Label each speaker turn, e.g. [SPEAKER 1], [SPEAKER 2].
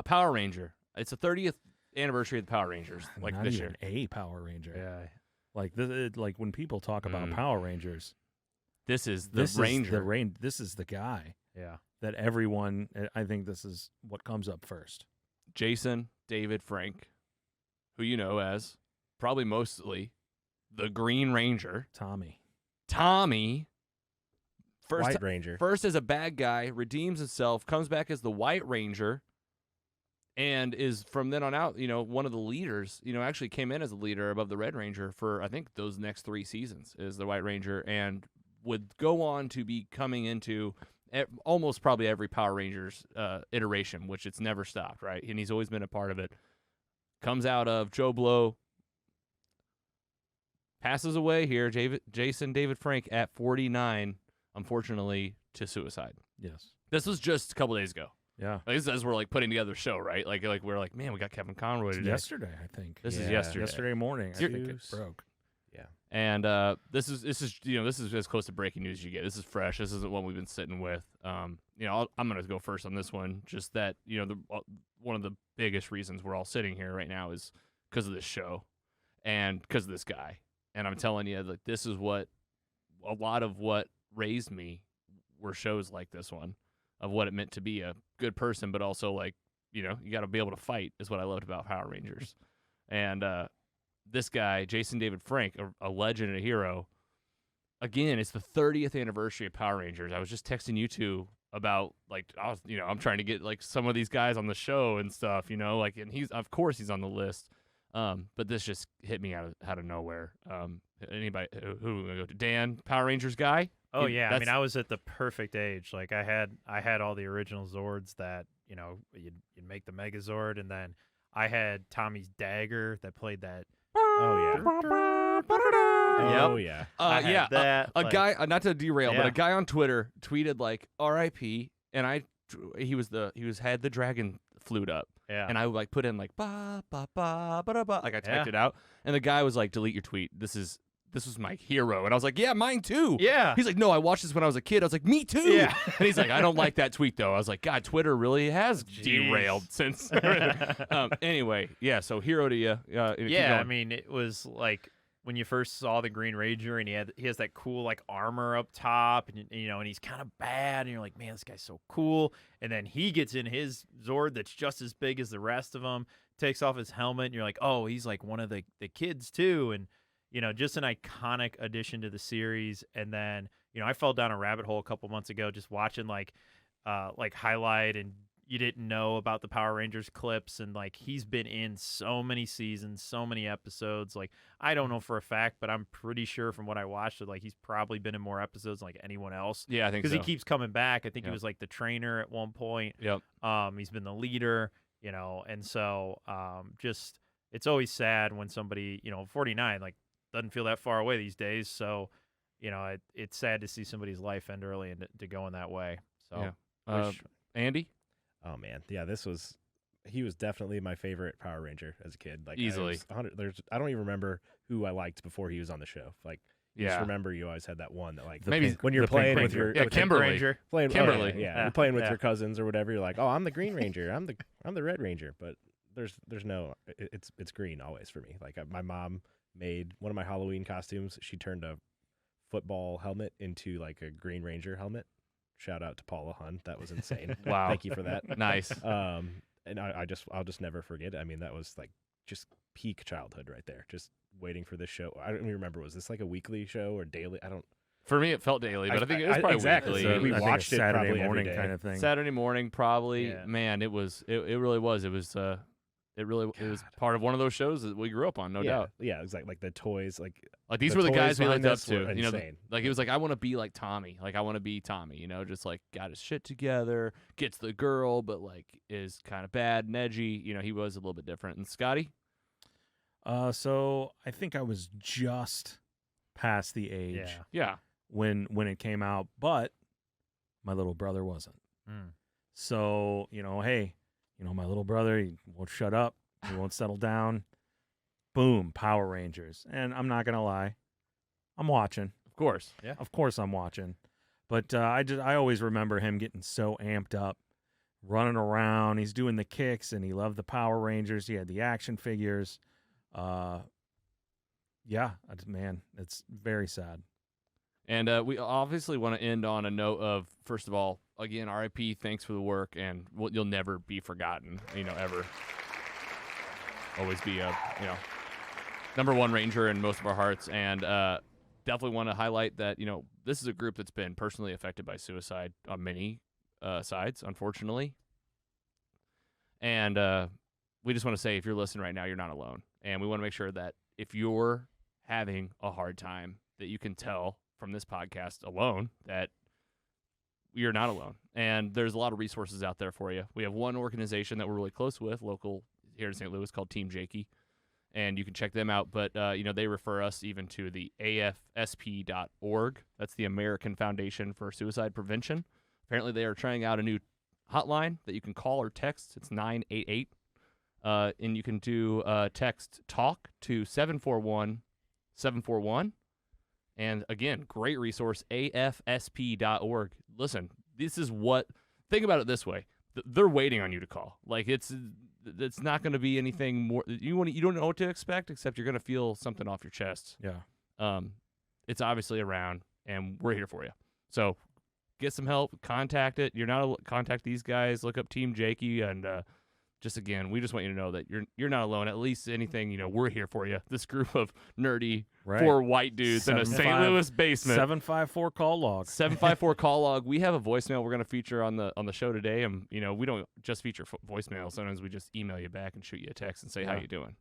[SPEAKER 1] a Power Ranger. It's the 30th anniversary of the Power Rangers, like
[SPEAKER 2] Not
[SPEAKER 1] this
[SPEAKER 2] even
[SPEAKER 1] year.
[SPEAKER 2] a Power Ranger.
[SPEAKER 3] Yeah.
[SPEAKER 2] Like like when people talk about Power Rangers,
[SPEAKER 1] This is the
[SPEAKER 2] this
[SPEAKER 1] Ranger.
[SPEAKER 2] is this is the guy
[SPEAKER 3] Yeah.
[SPEAKER 2] that everyone. I think this is what comes up first.
[SPEAKER 1] Jason David Frank, who you know as probably mostly the Green Ranger. Tommy.
[SPEAKER 4] White Ranger.
[SPEAKER 1] First as a bad guy, redeems himself, comes back as the White Ranger, and is from then on out, one of the leaders. Actually came in as a leader above the Red Ranger for I think those next 3 seasons is the White Ranger, and would go on to be coming into almost probably every Power Rangers iteration, which it's never stopped, right? And he's always been a part of it. Comes out of Joe Blow, passes away here, Jason David Frank at 49, unfortunately, to suicide.
[SPEAKER 2] Yes.
[SPEAKER 1] This was just a couple days ago.
[SPEAKER 2] Yeah.
[SPEAKER 1] Like, this is as we're like putting together the show, right? Like we're like, man, we got Kevin Conroy today.
[SPEAKER 2] Yesterday, I think.
[SPEAKER 1] This is yesterday.
[SPEAKER 2] Yesterday morning. I think it broke.
[SPEAKER 4] Yeah.
[SPEAKER 1] And this is as close to breaking news as you get. This is fresh. This isn't one we've been sitting with. I'm gonna go first on this one. Just that one of the biggest reasons we're all sitting here right now is because of this show, and because of this guy. And I'm telling you, like, this is what a lot of what raised me were shows like this one, of what it meant to be a good person, but also like you got to be able to fight is what I loved about Power Rangers. And this guy, Jason David Frank, a legend and a hero. Again, it's the 30th anniversary of Power Rangers. I was just texting you two about I'm trying to get like some of these guys on the show and stuff, and he's of course he's on the list. But this just hit me out of nowhere. Anybody who go to Dan, Power Rangers guy?
[SPEAKER 3] Oh yeah, I mean I was at the perfect age. Like I had all the original Zords that you'd make the Megazord, and then I had Tommy's dagger that played that.
[SPEAKER 4] Oh yeah. Oh yeah.
[SPEAKER 1] A guy, not to derail, but a guy on Twitter tweeted like R.I.P. and he had the dragon flute up.
[SPEAKER 3] Yeah.
[SPEAKER 1] And I like put in like ba ba ba ba ba, like I typed it out, and the guy was like, delete your tweet. This was my hero. And I was like, yeah, mine too.
[SPEAKER 3] Yeah.
[SPEAKER 1] He's like, no, I watched this when I was a kid. I was like, me too.
[SPEAKER 3] Yeah.
[SPEAKER 1] And he's like, I don't like that tweet, though. I was like, God, Twitter really has derailed since. Anyway, yeah, so hero to you.
[SPEAKER 3] Yeah, I mean, it was like when you first saw the Green Ranger and he has that cool like armor up top, and and he's kind of bad, and you're like, man, this guy's so cool. And then he gets in his Zord that's just as big as the rest of them, takes off his helmet, and you're like, oh, he's like one of the kids too. And just an iconic addition to the series. And then, I fell down a rabbit hole a couple months ago just watching like highlight, and you didn't know about the Power Rangers clips, and like he's been in so many seasons, so many episodes. Like I don't know for a fact, but I'm pretty sure from what I watched that like he's probably been in more episodes than like anyone else.
[SPEAKER 1] Yeah, I think so.
[SPEAKER 3] Because he keeps coming back. I think he was like the trainer at one point.
[SPEAKER 1] Yep.
[SPEAKER 3] He's been the leader, and so just it's always sad when somebody 49 like doesn't feel that far away these days. So, it's sad to see somebody's life end early and to go in that way. So,
[SPEAKER 1] Andy?
[SPEAKER 4] Oh man, yeah, he was definitely my favorite Power Ranger as a kid. Like
[SPEAKER 1] easily.
[SPEAKER 4] I don't even remember who I liked before he was on the show. Like, you just remember you always had that one that like
[SPEAKER 1] maybe
[SPEAKER 4] when you're playing with
[SPEAKER 1] Ranger.
[SPEAKER 4] your
[SPEAKER 1] Kimberly.
[SPEAKER 4] Kimberly. You're playing with your cousins or whatever. You're like, oh, I'm the Green Ranger. I'm the Red Ranger. But there's no it's green always for me. Like my mom made one of my Halloween costumes. She turned a football helmet into like a Green Ranger helmet. Shout out to Paula Hunt. That was insane.
[SPEAKER 1] Wow.
[SPEAKER 4] Thank you for that.
[SPEAKER 1] Nice.
[SPEAKER 4] And I'll just never forget it. I mean, that was like just peak childhood right there. Just waiting for this show. I don't even remember. Was this like a weekly show or daily?
[SPEAKER 1] For me, it felt daily, but I think it was probably
[SPEAKER 4] exactly.
[SPEAKER 1] weekly.
[SPEAKER 4] We watched it
[SPEAKER 2] Saturday
[SPEAKER 4] probably
[SPEAKER 2] morning
[SPEAKER 4] every day.
[SPEAKER 2] kind of thing.
[SPEAKER 1] Saturday morning, probably.
[SPEAKER 3] Yeah.
[SPEAKER 1] Man, it really was. It was. It was part of one of those shows that we grew up on, no doubt.
[SPEAKER 4] Yeah, exactly. Like the toys, like
[SPEAKER 1] these were the guys we looked up
[SPEAKER 4] were
[SPEAKER 1] to.
[SPEAKER 4] insane.
[SPEAKER 1] Like it was like I want to be like Tommy. Like I want to be Tommy. Just like got his shit together, gets the girl, but like is kind of bad and edgy. He was a little bit different. And Scotty?
[SPEAKER 2] So I think I was just past the age
[SPEAKER 1] Yeah.
[SPEAKER 2] when it came out, but my little brother wasn't. So, hey, my little brother, he won't shut up. He won't settle down. Boom, Power Rangers. And I'm not going to lie. I'm watching.
[SPEAKER 1] Of course.
[SPEAKER 3] Yeah.
[SPEAKER 2] Of course I'm watching. But I always remember him getting so amped up running around. He's doing the kicks, and he loved the Power Rangers. He had the action figures. Yeah, man, it's very sad.
[SPEAKER 1] And we obviously want to end on a note of, first of all, again, RIP, thanks for the work, and you'll never be forgotten, ever. Always be a, number one Ranger in most of our hearts. And definitely want to highlight that, this is a group that's been personally affected by suicide on many sides, unfortunately. And we just want to say, if you're listening right now, you're not alone. And we want to make sure that if you're having a hard time, that you can tell from this podcast alone that you're not alone. And there's a lot of resources out there for you. We have one organization that we're really close with, local here in St. Louis, called Team Jakey, and you can check them out. But, they refer us even to the AFSP.org. That's the American Foundation for Suicide Prevention. Apparently they are trying out a new hotline that you can call or text. It's 988. And you can do text TALK to 741-741. And again, great resource, AFSP.org. Listen, this is think about it this way. They're waiting on you to call. Like, it's not going to be anything more. You don't know what to expect, except you're going to feel something off your chest.
[SPEAKER 2] Yeah.
[SPEAKER 1] It's obviously around, and we're here for you. So get some help, contact it. Contact these guys, look up Team Jakey, and just again, we just want you to know that you're not alone. At least anything, we're here for you. This group of nerdy 4 white dudes in a St. Louis basement.
[SPEAKER 2] 754 call log.
[SPEAKER 1] 754 call log. We have a voicemail we're going to feature on the show today, and we don't just feature voicemail. Sometimes we just email you back and shoot you a text and say how you doing.